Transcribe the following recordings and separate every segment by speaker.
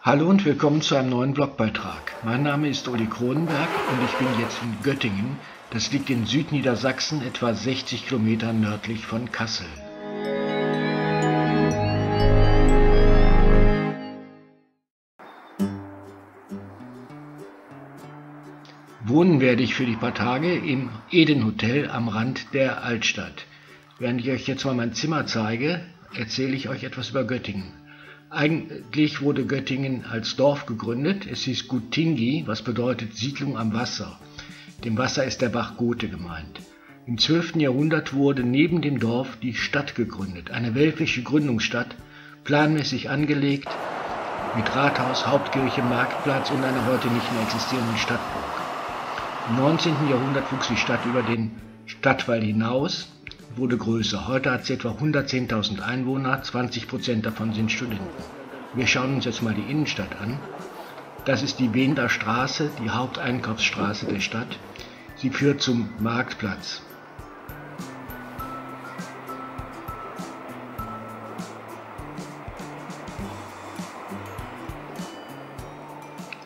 Speaker 1: Hallo und willkommen zu einem neuen Blogbeitrag. Mein Name ist Uli Kronenberg und ich bin jetzt in Göttingen. Das liegt in Südniedersachsen, etwa 60 Kilometer nördlich von Kassel. Wohnen werde ich für die paar Tage im Eden Hotel am Rand der Altstadt. Während ich euch jetzt mal mein Zimmer zeige, erzähle ich euch etwas über Göttingen. Eigentlich wurde Göttingen als Dorf gegründet. Es hieß Guttingi, was bedeutet Siedlung am Wasser. Dem Wasser ist der Bach Gothe gemeint. Im 12. Jahrhundert wurde neben dem Dorf die Stadt gegründet, eine weltliche Gründungsstadt, planmäßig angelegt, mit Rathaus, Hauptkirche, Marktplatz und einer heute nicht mehr existierenden Stadtburg. Im 19. Jahrhundert wuchs die Stadt über den Stadtwall hinaus, wurde größer. Heute hat sie etwa 110.000 Einwohner, 20% davon sind Studenten. Wir schauen uns jetzt mal die Innenstadt an. Das ist die Wender Straße, die Haupteinkaufsstraße der Stadt. Sie führt zum Marktplatz.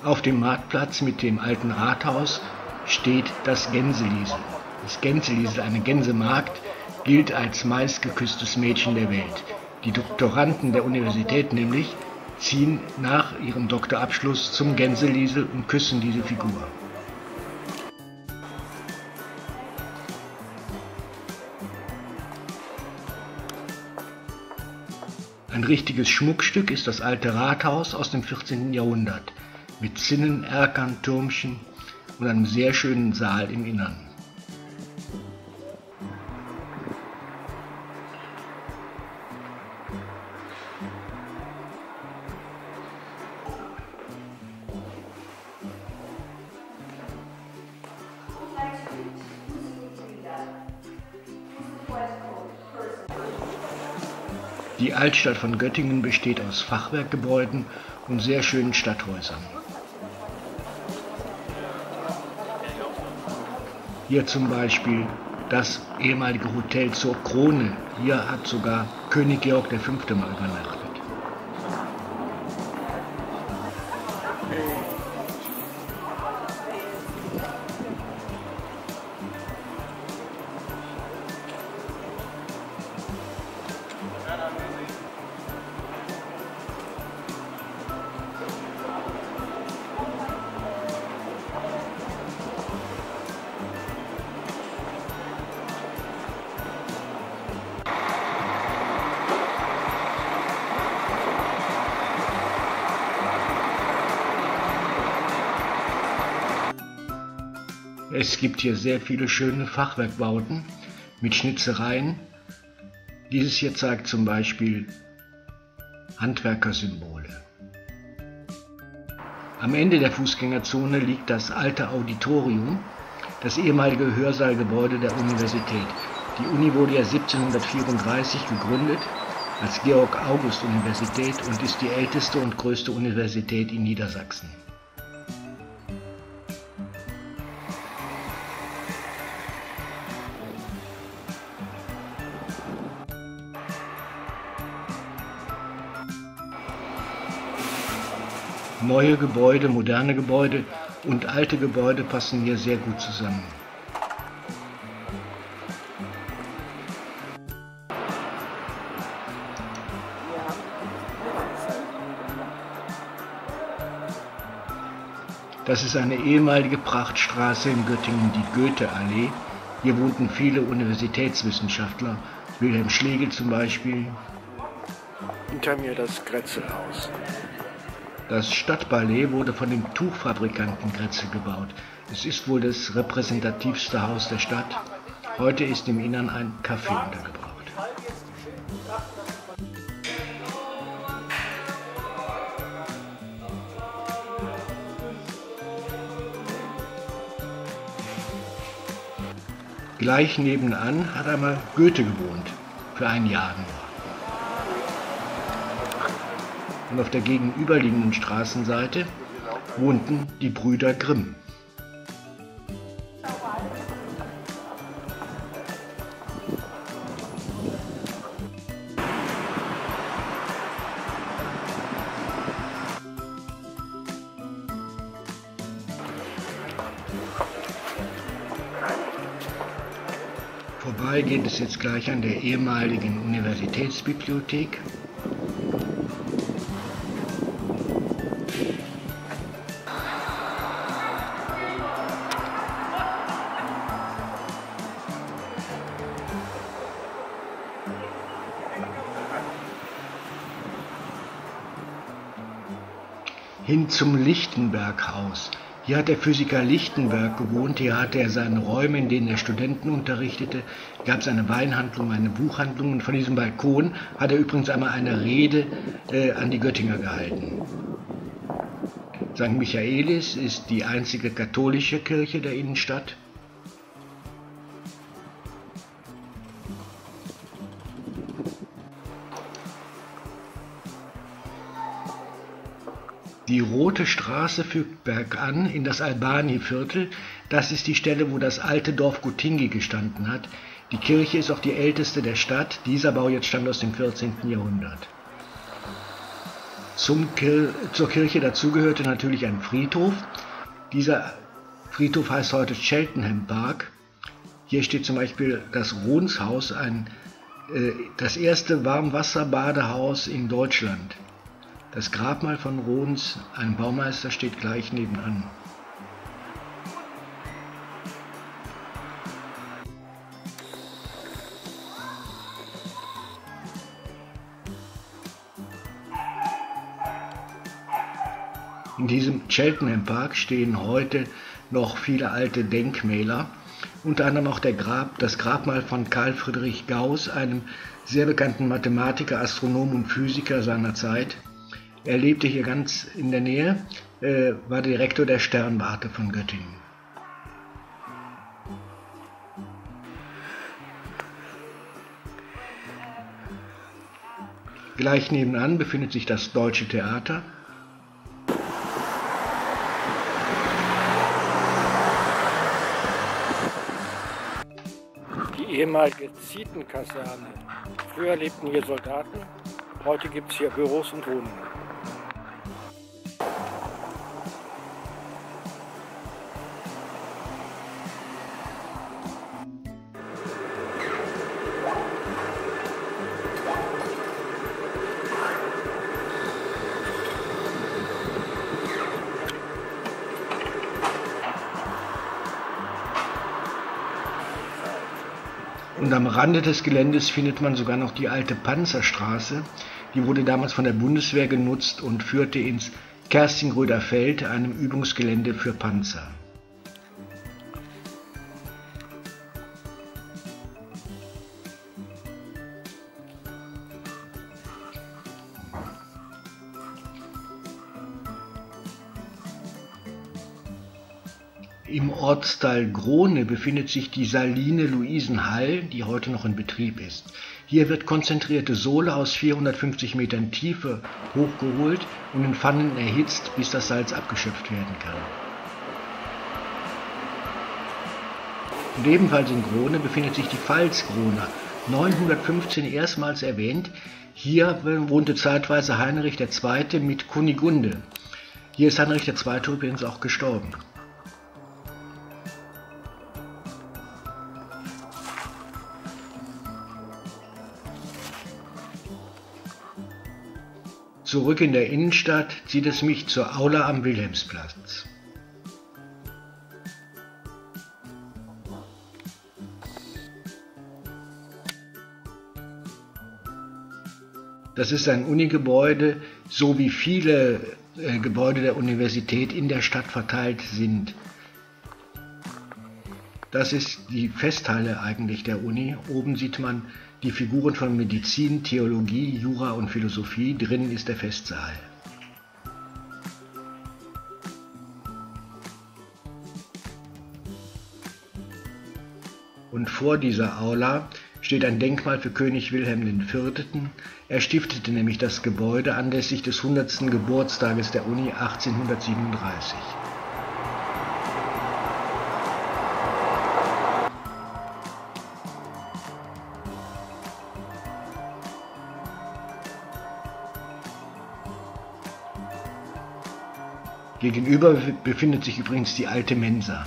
Speaker 1: Auf dem Marktplatz mit dem alten Rathaus steht das Gänseliesel. Das Gänseliesel, eine Gänsemarkt, gilt als meistgeküsstes Mädchen der Welt. Die Doktoranden der Universität nämlich ziehen nach ihrem Doktorabschluss zum Gänseliesel und küssen diese Figur. Ein richtiges Schmuckstück ist das alte Rathaus aus dem 14. Jahrhundert mit Zinnen, Erkern, Türmchen und einem sehr schönen Saal im Innern. Die Altstadt von Göttingen besteht aus Fachwerkgebäuden und sehr schönen Stadthäusern. Hier zum Beispiel das ehemalige Hotel zur Krone. Hier hat sogar König Georg V. mal übernachtet. Es gibt hier sehr viele schöne Fachwerkbauten mit Schnitzereien. Dieses hier zeigt zum Beispiel Handwerkersymbole. Am Ende der Fußgängerzone liegt das alte Auditorium, das ehemalige Hörsaalgebäude der Universität. Die Uni wurde ja 1734 gegründet als Georg-August-Universität und ist die älteste und größte Universität in Niedersachsen. Neue Gebäude, moderne Gebäude und alte Gebäude passen hier sehr gut zusammen. Das ist eine ehemalige Prachtstraße in Göttingen, die Goethe-Allee. Hier wohnten viele Universitätswissenschaftler, Wilhelm Schlegel zum Beispiel.
Speaker 2: Hinter mir das Grätzelhaus.
Speaker 1: Das Stadtpalais wurde von dem Tuchfabrikanten Grätzel gebaut. Es ist wohl das repräsentativste Haus der Stadt. Heute ist im Innern ein Café untergebracht. Gleich nebenan hat einmal Goethe gewohnt, für ein Jahr nur. Und auf der gegenüberliegenden Straßenseite wohnten die Brüder Grimm. vorbei geht es jetzt gleich an der ehemaligen Universitätsbibliothek. Hin zum Lichtenberg-Haus. Hier hat der Physiker Lichtenberg gewohnt, hier hatte er seine Räume, in denen er Studenten unterrichtete. Hier gab es eine Weinhandlung, eine Buchhandlung und von diesem Balkon hat er übrigens einmal eine Rede an die Göttinger gehalten. St. Michaelis ist die einzige katholische Kirche der Innenstadt. Die Rote Straße führt bergan in das Albani-Viertel. Das ist die Stelle, wo das alte Dorf Gottingi gestanden hat. Die Kirche ist auch die älteste der Stadt. Dieser Bau jetzt stammt aus dem 14. Jahrhundert. Zur Kirche dazugehörte natürlich ein Friedhof. Dieser Friedhof heißt heute Cheltenham Park. Hier steht zum Beispiel das Rohnshaus, das erste Warmwasserbadehaus in Deutschland. Das Grabmal von Rohns, ein Baumeister, steht gleich nebenan. In diesem Cheltenham Park stehen heute noch viele alte Denkmäler, unter anderem auch das Grabmal von Carl Friedrich Gauss, einem sehr bekannten Mathematiker, Astronom und Physiker seiner Zeit. Er lebte hier ganz in der Nähe, war Direktor der Sternwarte von Göttingen. Gleich nebenan befindet sich das Deutsche Theater.
Speaker 2: Die ehemalige Zietenkaserne. Früher lebten hier Soldaten, heute gibt es hier Büros und Wohnungen.
Speaker 1: Und am Rande des Geländes findet man sogar noch die alte Panzerstraße. Die wurde damals von der Bundeswehr genutzt und führte ins Kerstingröder Feld, einem Übungsgelände für Panzer. Im Ortsteil Grohne befindet sich die Saline Luisenhall, die heute noch in Betrieb ist. Hier wird konzentrierte Sohle aus 450 Metern Tiefe hochgeholt und in Pfannen erhitzt, bis das Salz abgeschöpft werden kann. Und ebenfalls in Grohne befindet sich die Pfalz-Grohner, 915 erstmals erwähnt. Hier wohnte zeitweise Heinrich II. Mit Kunigunde. Hier ist Heinrich II. Übrigens auch gestorben. Zurück in der Innenstadt zieht es mich zur Aula am Wilhelmsplatz. Das ist ein Unigebäude, so wie viele Gebäude der Universität in der Stadt verteilt sind. Das ist die Festhalle eigentlich der Uni. Oben sieht man die Figuren von Medizin, Theologie, Jura und Philosophie. Drinnen ist der Festsaal. Und vor dieser Aula steht ein Denkmal für König Wilhelm IV. Er stiftete nämlich das Gebäude anlässlich des 100. Geburtstages der Uni 1837. Gegenüber befindet sich übrigens die alte Mensa.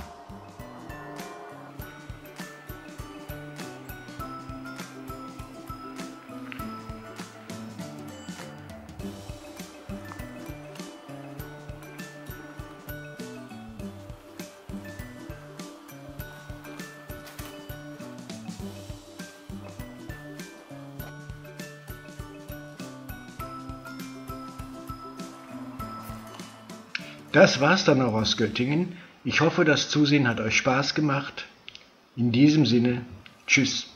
Speaker 1: Das war's dann auch aus Göttingen. Ich hoffe, das Zusehen hat euch Spaß gemacht. In diesem Sinne, tschüss.